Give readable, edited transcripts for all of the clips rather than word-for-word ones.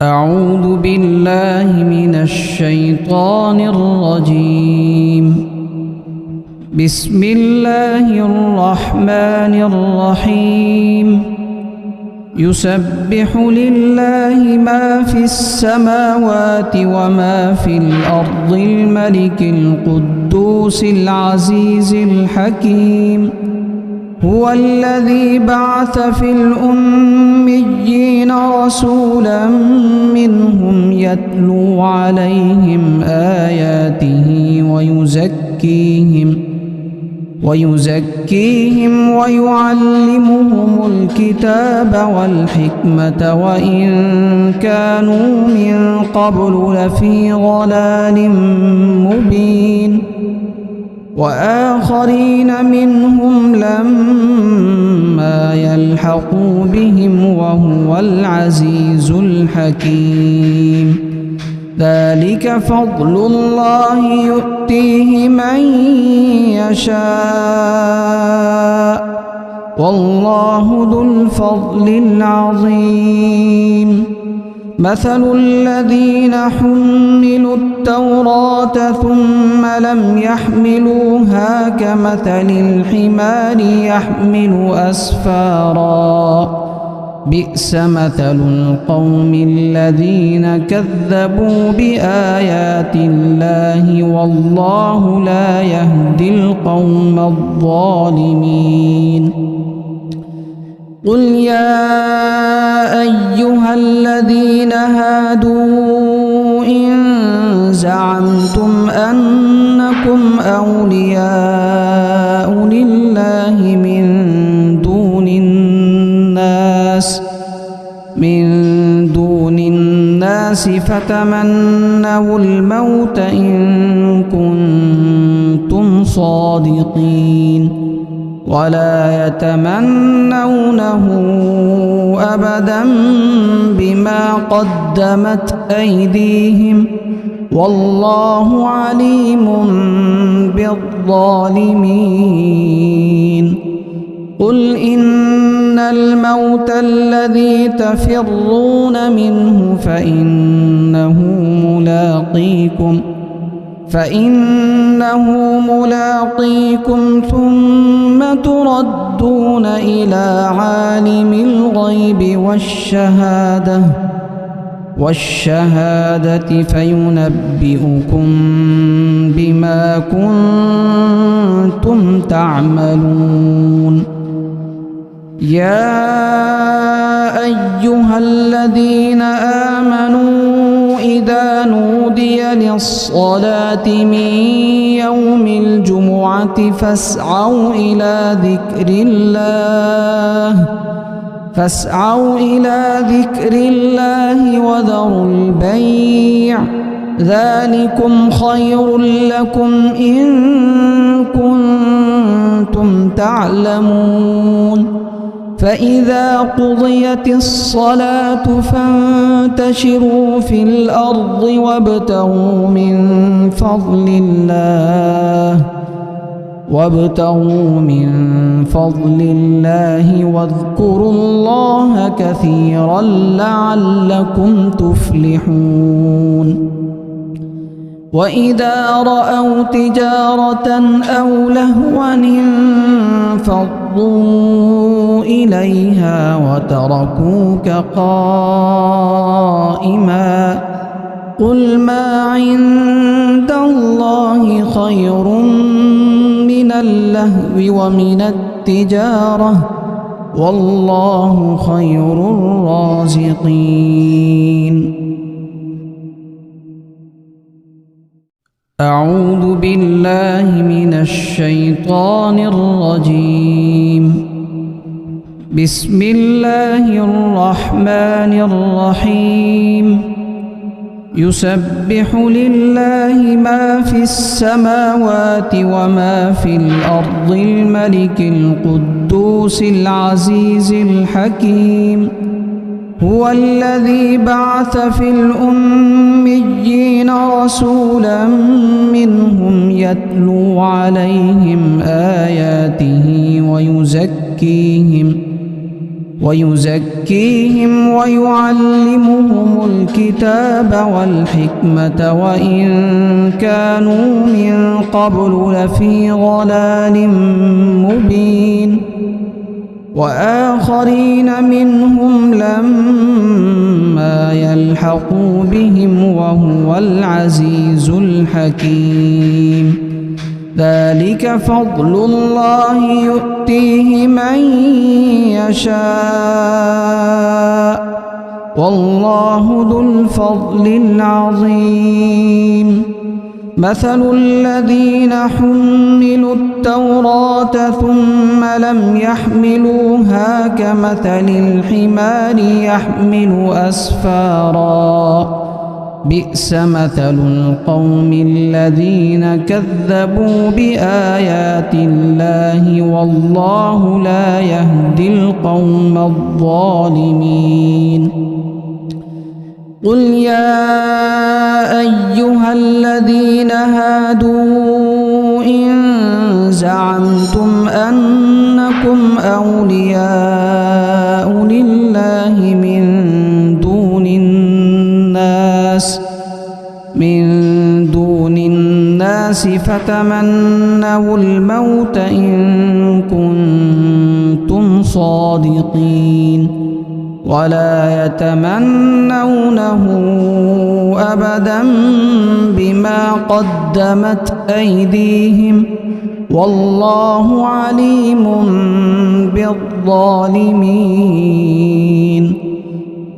أعوذ بالله من الشيطان الرجيم. بسم الله الرحمن الرحيم. يسبح لله ما في السماوات وما في الأرض الملك القدوس العزيز الحكيم. هو الذي بعث في الأميين رسولا منهم يتلو عليهم آياته ويزكيهم ويعلمهم الكتاب والحكمة وإن كانوا من قبل لفي ضلال مبين. وآخرين منهم لما يلحقوا بهم وهو العزيز الحكيم. ذلك فضل الله يؤتيه من يشاء والله ذو الفضل العظيم. مثل الذين حملوا التوراة ثم لم يحملوها كمثل الحمار يحمل أسفارا بئس مثل القوم الذين كذبوا بآيات الله والله لا يهدي القوم الظالمين. قل يا أيها الذين هادوا إن زعمتم أنكم أولياء لله من دون الناس فتمنوا الموت إن كنتم صادقين ولا يتمنونه أبدا بما قدمت أيديهم والله عليم بالظالمين. قل إن الموت الذي تفرون منه فإنه ملاقيكم ثم تردون إلى عالم الغيب والشهادة فينبئكم بما كنتم تعملون. يا أيها الذين آمنوا إذا نودي للصلاة من يوم الجمعة فاسعوا إلى ذكر الله وذروا البيع ذلكم خير لكم إن كنتم تعلمون. فإذا قضيت الصلاة فانتشروا في الأرض وابتغوا من فضل الله واذكروا الله كثيرا لعلكم تفلحون. وإذا رأوا تجارة أو لهوا انفضوا إليها وتركوك قائما قل ما عند الله خير من اللهو ومن التجارة والله خير الرازقين. أعوذ بالله من الشيطان الرجيم. بسم الله الرحمن الرحيم. يسبح لله ما في السماوات وما في الأرض الملك القدوس العزيز الحكيم. هو الذي بعث في الأميين رسولا منهم يتلو عليهم آياته ويزكيهم ويعلمهم الكتاب والحكمة وإن كانوا من قبل لفي ضلال مبين وآخرين منهم لما يلحقوا بهم وهو العزيز الحكيم ذلك فضل الله يؤتيه من يشاء والله ذو الفضل العظيم مثل الذين حملوا التوراة ثم لم يحملوها كمثل الحمار يحمل أسفارا بئس مثل القوم الذين كذبوا بآيات الله والله لا يهدي القوم الظالمين قل يا أيها الذين هادوا إن زعمتم أنكم أولياء لله من دون الناس فتمنوا الموت إن كنتم صادقين ولا يتمنونه أبدا بما قدمت أيديهم والله عليم بالظالمين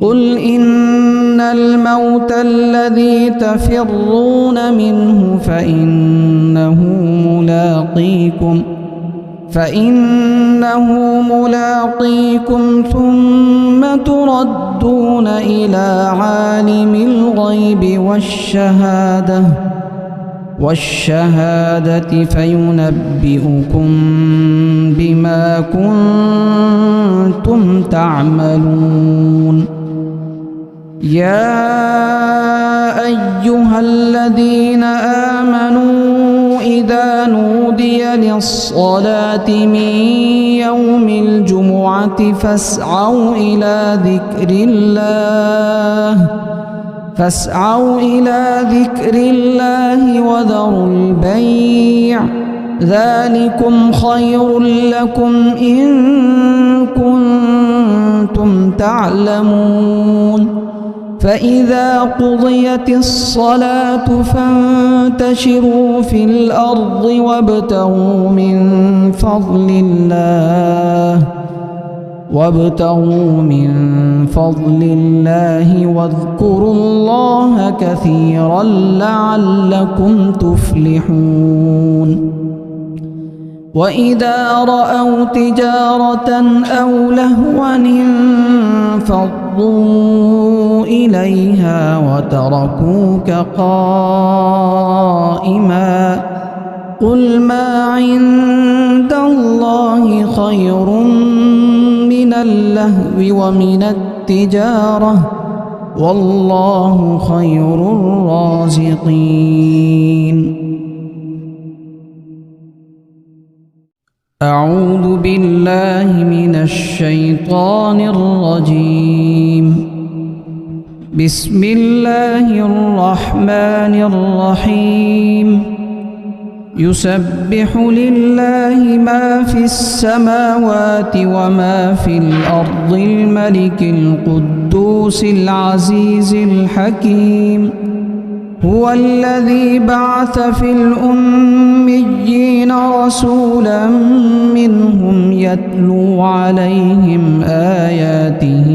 قل إن الموت الذي تفرون منه فإنه ملاقيكم ثم تردون إلى عالم الغيب والشهادة فينبئكم بما كنتم تعملون يا أيها الذين آمنوا إذا نودي للصلاة من يوم الجمعة فاسعوا إلى ذكر الله وذروا البيع ذلكم خير لكم إن كنتم تعلمون فإذا قضيت الصلاة فانتشروا في الأرض وابتغوا من فضل الله واذكروا الله كثيرا لعلكم تفلحون وإذا رأوا تجارة أو لهوا انفضوا إليها وتركوك قائما قل ما عند الله خير من اللهو ومن التجارة والله خير الرازقين أعوذ بالله من الشيطان الرجيم بسم الله الرحمن الرحيم يسبح لله ما في السماوات وما في الأرض الملك القدوس العزيز الحكيم هو الذي بعث في الأميين رسولا منهم يتلو عليهم آياته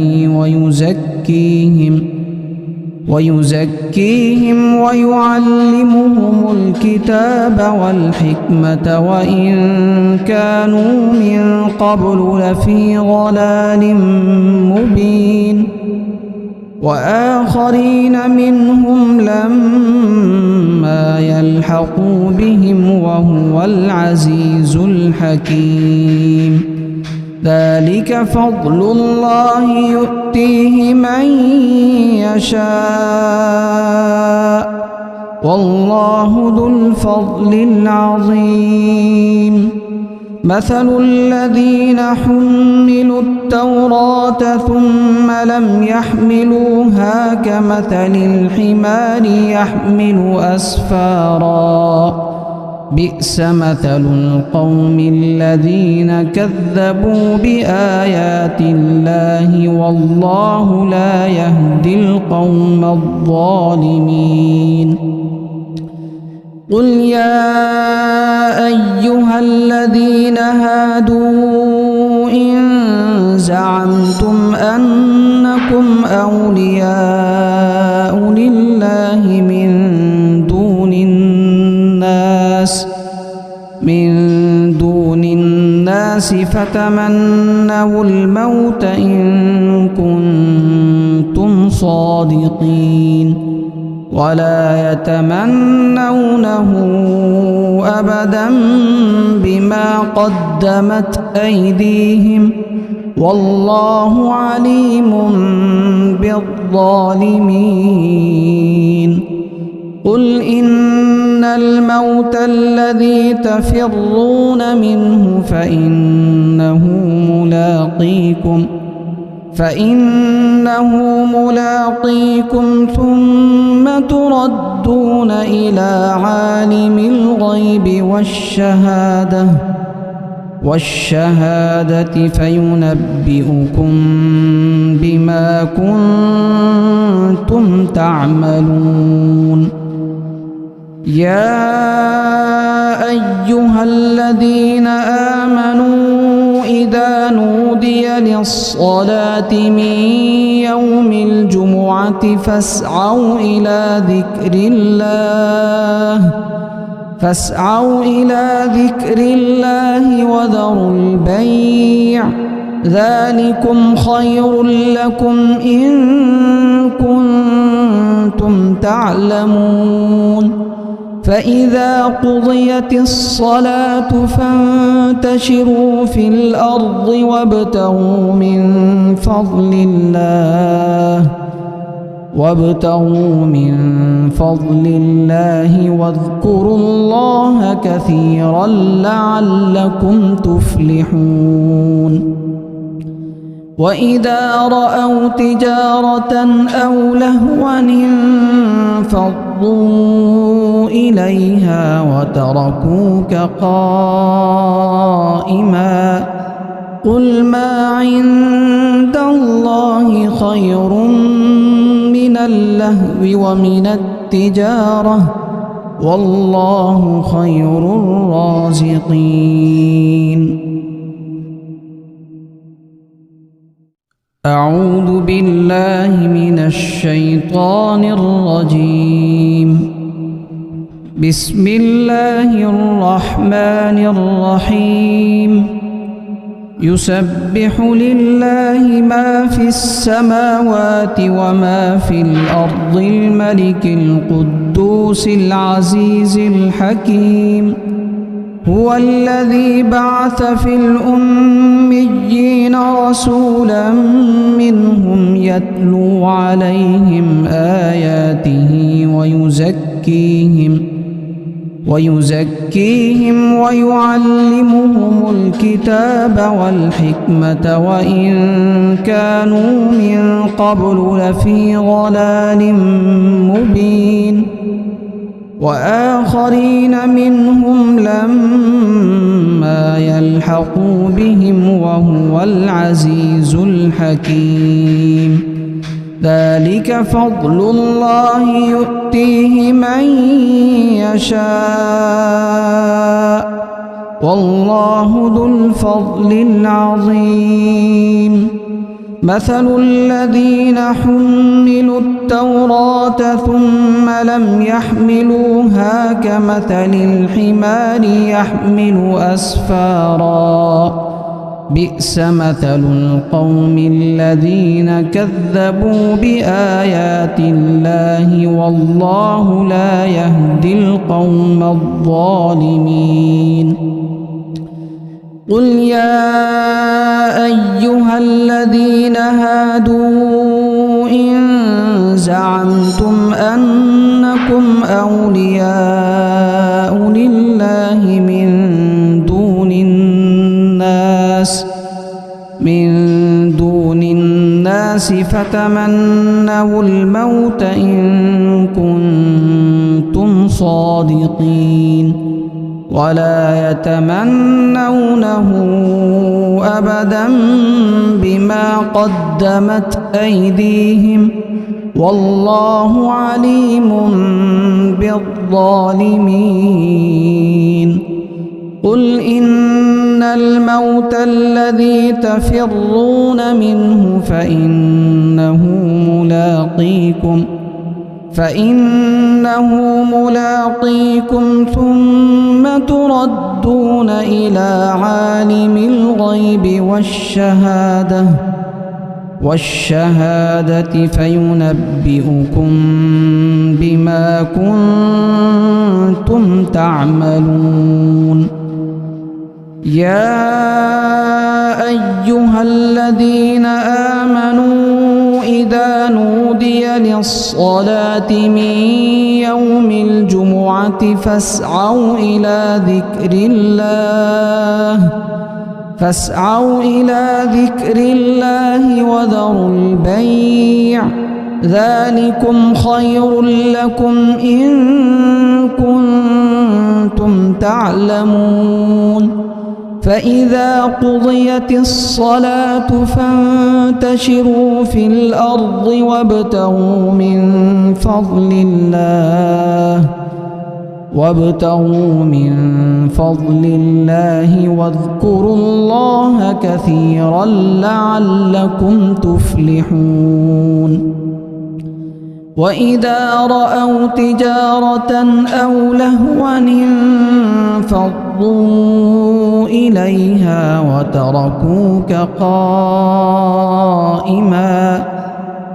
ويزكيهم ويعلمهم الكتاب والحكمة وإن كانوا من قبل لفي ضلال مبين وآخرين منهم لما يلحقوا بهم وهو العزيز الحكيم ذلك فضل الله يؤتيه من يشاء والله ذو الفضل العظيم مثل الذين حملوا التوراة ثم لم يحملوها كمثل الحمار يحمل أسفارا بئس مثل القوم الذين كذبوا بآيات الله والله لا يهدي القوم الظالمين. قل يا أيها الذين هادوا إن زعمتم أنكم أولياء لله من دون الناس فتمنوا الموت إن كنتم صادقين ولا يتمنونه أبدا بما قدمت أيديهم والله عليم بالظالمين. قل إن الموت الذي تفرون منه فإنه ملاقيكم ثم تردون إلى عالم الغيب والشهادة فينبئكم بما كنتم تعملون. يا أيها الذين آمنوا إذا نودي للصلاة من يوم الجمعة فاسعوا إلى ذكر الله وذروا البيع ذلكم خير لكم إن كنتم تعلمون. فإذا قضيت الصلاة فانتشروا في الأرض وابتغوا من فضل الله واذكروا الله كثيرا لعلكم تفلحون. وإذا رأوا تجارة أو لهوا انفضوا إليها وتركوك قائما قل ما عند الله خير من اللهو ومن التجارة والله خير الرازقين. أعوذ بالله من الشيطان الرجيم. بسم الله الرحمن الرحيم. يسبح لله ما في السماوات وما في الأرض الملك القدوس العزيز الحكيم. هو الذي بعث في الأميين رسولا منهم يتلو عليهم آياته ويزكيهم ويعلمهم الكتاب والحكمة وإن كانوا من قبل لفي ضلال مبين. وآخرين منهم لما يلحقوا بهم وهو العزيز الحكيم. ذلك فضل الله يؤتيه من يشاء والله ذو الفضل العظيم. مثل الذين حملوا التوراة ثم لم يحملوها كمثل الحمار يحمل أسفارا بئس مثل القوم الذين كذبوا بآيات الله والله لا يهدي القوم الظالمين. قل يا أيها الذين هادوا إن زعمتم أنكم أولياء لله من دون الناس من دون الناس فتمنوا الموت إن كنتم صادقين ولا يتمنونه أبدا بما قدمت أيديهم والله عليم بالظالمين قل إن الموت الذي تفرون منه فإنه ملاقيكم ثم تردون إلى عالم الغيب والشهادة فينبئكم بما كنتم تعملون يا أيها الذين آمنوا إذا نودي للصلاة من يوم الجمعة فاسعوا إلى ذكر الله وذروا البيع ذلكم خير لكم إن كنتم تعلمون فإذا قضيت الصلاة فانتشروا في الأرض وابتغوا من فضل الله واذكروا الله كثيرا لعلكم تفلحون وإذا رأوا تجارة أو لهوا انفضوا إليها وتركوك قائما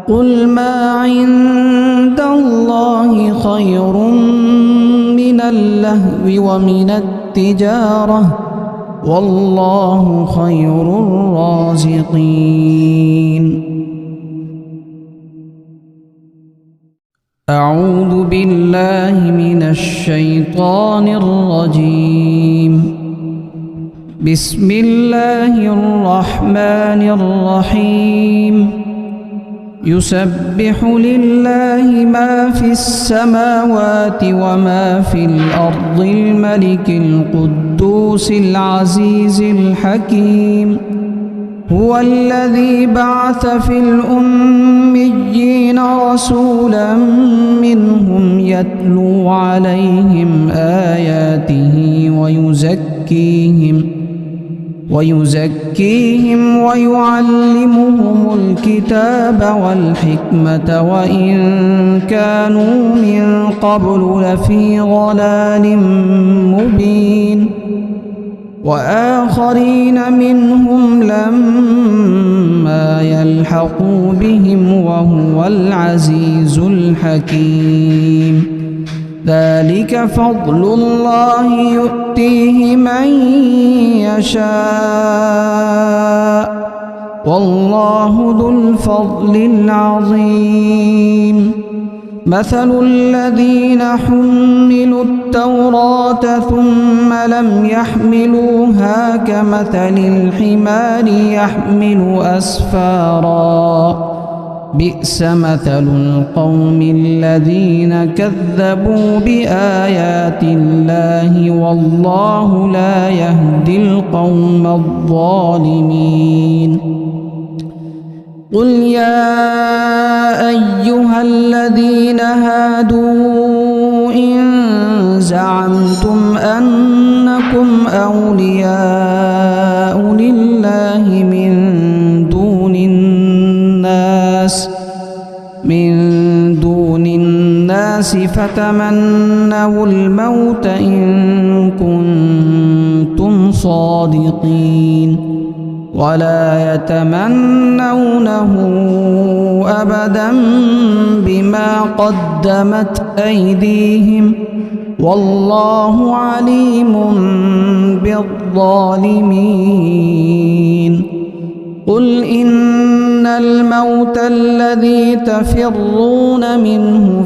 قل ما عند الله خير من اللهو ومن التجارة والله خير الرازقين أعوذ بالله من الشيطان الرجيم بسم الله الرحمن الرحيم يسبح لله ما في السماوات وما في الأرض الملك القدوس العزيز الحكيم هو الذي بعث في الأميين رسولا منهم يتلو عليهم آياته ويزكيهم ويعلمهم الكتاب والحكمة وإن كانوا من قبل لفي ضلال مبين وآخرين منهم لما يلحقوا بهم وهو العزيز الحكيم ذلك فضل الله يؤتيه من يشاء والله ذو الفضل العظيم مثل الذين حملوا التوراة ثم لم يحملوها كمثل الحمار يحمل أسفارا بئس مثل القوم الذين كذبوا بآيات الله والله لا يهدي القوم الظالمين قل يا أيها الذين هادوا إن زعمتم أنكم أولياء لله من دون الناس فتمنوا الموت إن كنتم صادقين ولا يتمنونه أبدا بما قدمت أيديهم والله عليم بالظالمين قل إن الموت الذي تفرون منه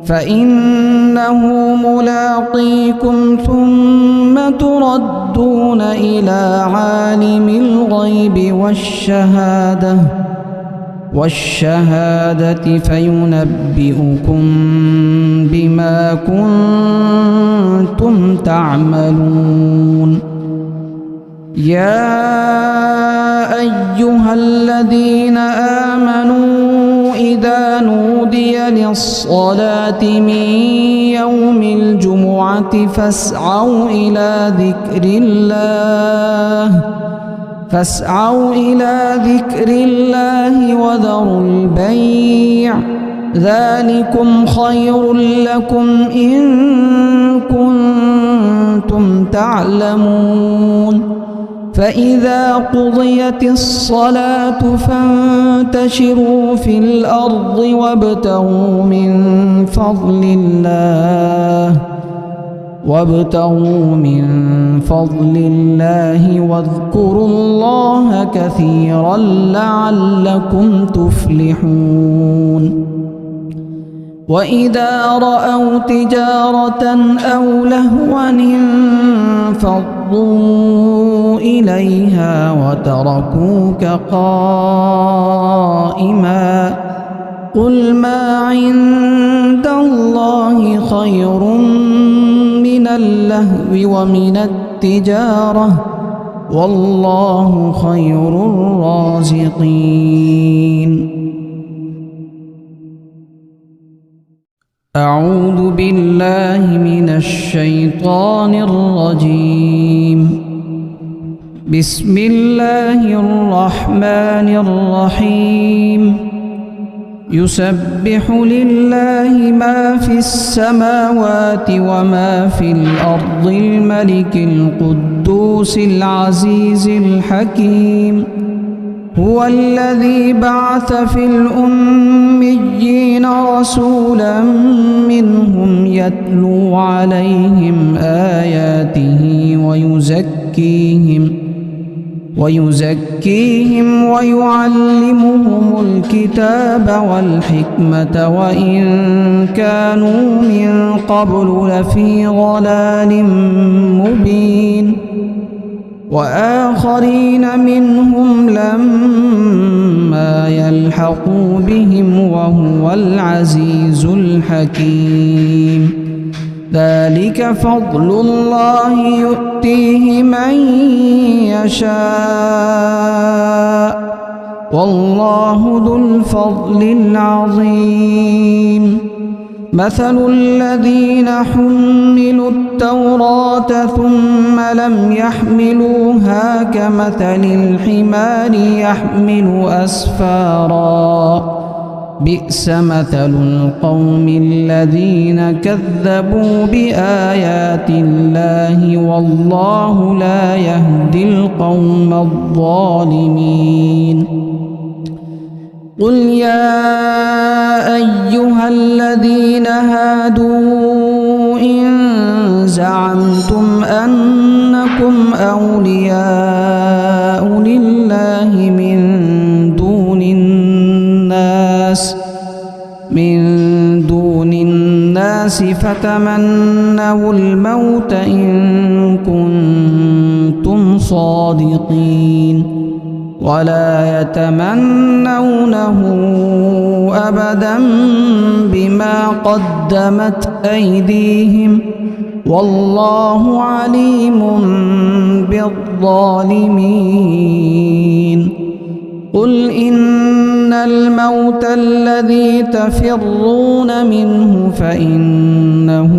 فإنه ملاقيكم ثم تردون إلى عالم الغيب والشهادة فينبئكم بما كنتم تعملون. يا أيها الذين آمنوا إذا نودي للصلاة من يوم الجمعة فاسعوا إلى ذكر الله وذروا البيع ذلكم خير لكم إن كنتم تعلمون. فإذا قضيت الصلاة فانتشروا في الأرض وابتغوا من فضل الله واذكروا الله كثيرا لعلكم تفلحون. وإذا رأوا تجارة أو لهوا انفضوا إليها وتركوك قائما قل ما عند الله خير من اللهو ومن التجارة والله خير الرازقين. أعوذ بالله من الشيطان الرجيم. بسم الله الرحمن الرحيم. يسبح لله ما في السماوات وما في الأرض الملك القدوس العزيز الحكيم. هو الذي بعث في الأميين رسولا منهم يتلو عليهم آياته ويزكيهم ويعلمهم الكتاب والحكمة وإن كانوا من قبل لفي ضلال مبين. وآخرين منهم لما يلحقوا بهم وهو العزيز الحكيم. ذلك فضل الله يؤتيه من يشاء والله ذو الفضل العظيم. مثل الذين حملوا التوراة ثم لم يحملوها كمثل الحمار يحمل أسفارا بئس مثل القوم الذين كذبوا بآيات الله والله لا يهدي القوم الظالمين. قل يا أيها الذين هادوا إن زعمتم أنكم أولياء لله من دون الناس فتمنوا الموت إن كنتم صادقين ولا يتمنونه أبدا بما قدمت أيديهم والله عليم بالظالمين. قل إن الموت الذي تفرون منه فإنه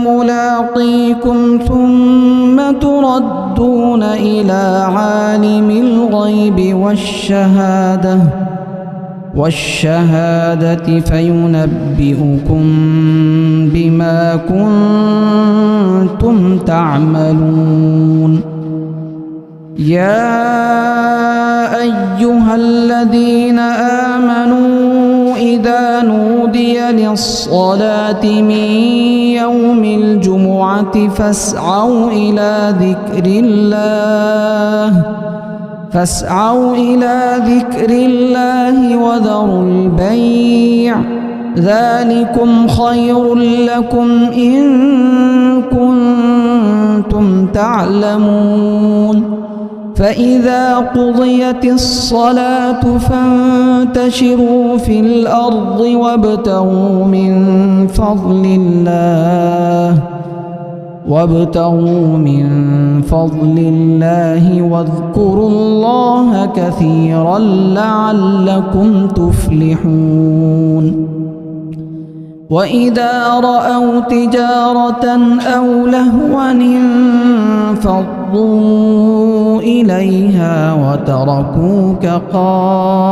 ملاقيكم ثم تردون إلى عالم الغيب والشهادة فينبئكم بما كنتم تعملون. يا أيها الذين آمنوا إذا نودي للصلاة من يوم الجمعة فاسعوا فاسعوا إلى ذكر الله وذروا البيع ذلكم خير لكم إن كنتم تعلمون فإذا قضيت الصلاة فانتشروا في الأرض وابتغوا من فضل الله واذكروا الله كثيرا لعلكم تفلحون وإذا رأوا تجارة أو لهوا انفضوا إليها وتركوك قائما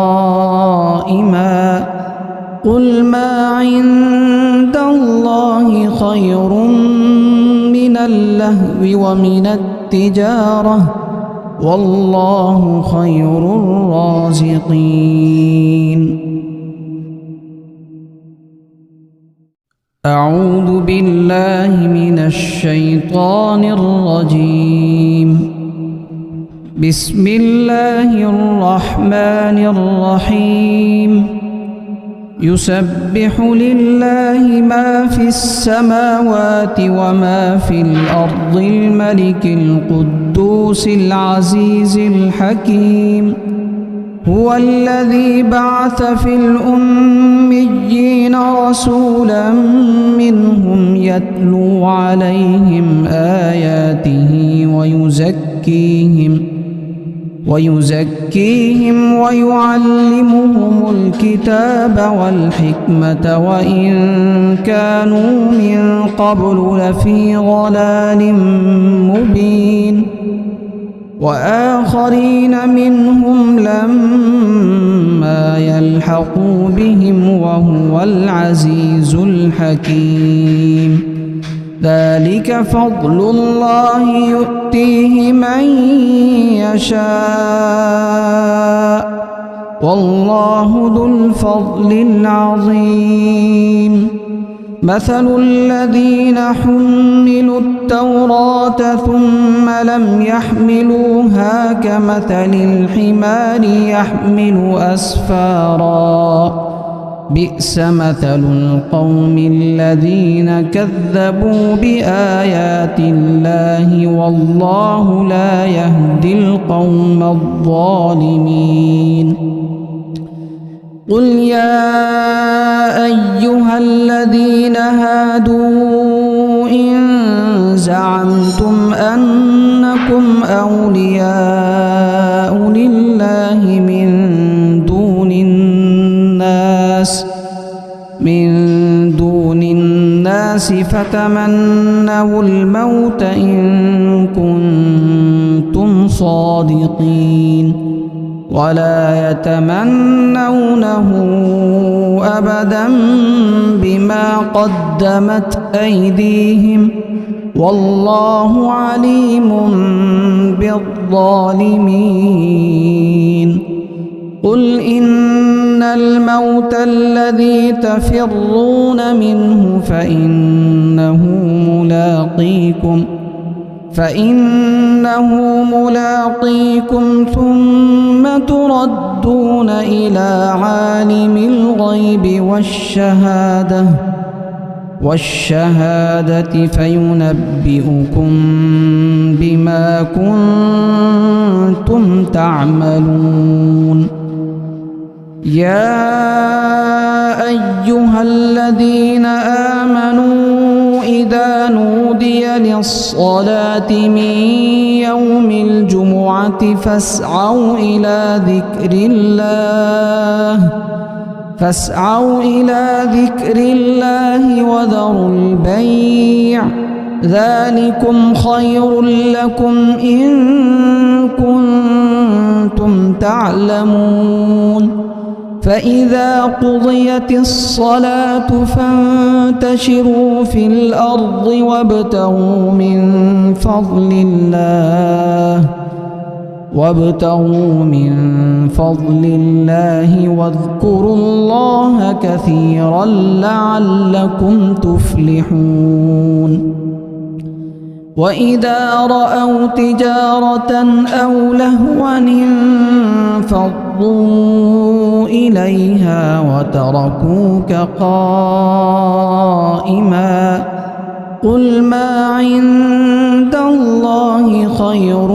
قل ما عند الله خير من اللهو ومن التجارة والله خير الرازقين. أعوذ بالله من الشيطان الرجيم. بسم الله الرحمن الرحيم. يسبح لله ما في السماوات وما في الأرض الملك القدوس العزيز الحكيم هو الذي بعث في الأميين رسولا منهم يتلو عليهم آياته ويزكيهم ويعلمهم الكتاب والحكمة وإن كانوا من قبل لفي ضلال مبين وآخرين منهم لما يلحقوا بهم وهو العزيز الحكيم. ذلك فضل الله يؤتيه من يشاء والله ذو الفضل العظيم. مثل الذين حملوا التوراة ثم لم يحملوها كمثل الحمار يحمل أسفارا بئس مثل القوم الذين كذبوا بآيات الله والله لا يهدي القوم الظالمين. قل يا أيها الذين هادوا إن زعمتم أنكم أولياء لله من دون الناس فتمنوا الموت إن كنتم صادقين ولا يتمنونه أبدا بما قدمت أيديهم والله عليم بالظالمين. قل إن الموت الذي تفرون منه فإنه ملاقيكم ثم تردون إلى عالم الغيب والشهادة فينبئكم بما كنتم تعملون. يا أيها الذين آمنوا إذا نودي للصلاة من يوم الجمعة فاسعوا إلى ذكر الله وذروا البيع ذلكم خير لكم إن كنتم تعلمون. فإذا قضيت الصلاة فانتشروا في الأرض وابتغوا من فضل الله واذكروا الله كثيرا لعلكم تفلحون. وإذا رأوا تجارة أو لهوا انفضوا إليها وتركوك قائما قل ما عند الله خير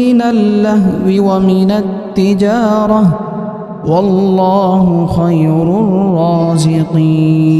من اللهو ومن التجارة والله خير الرازقين.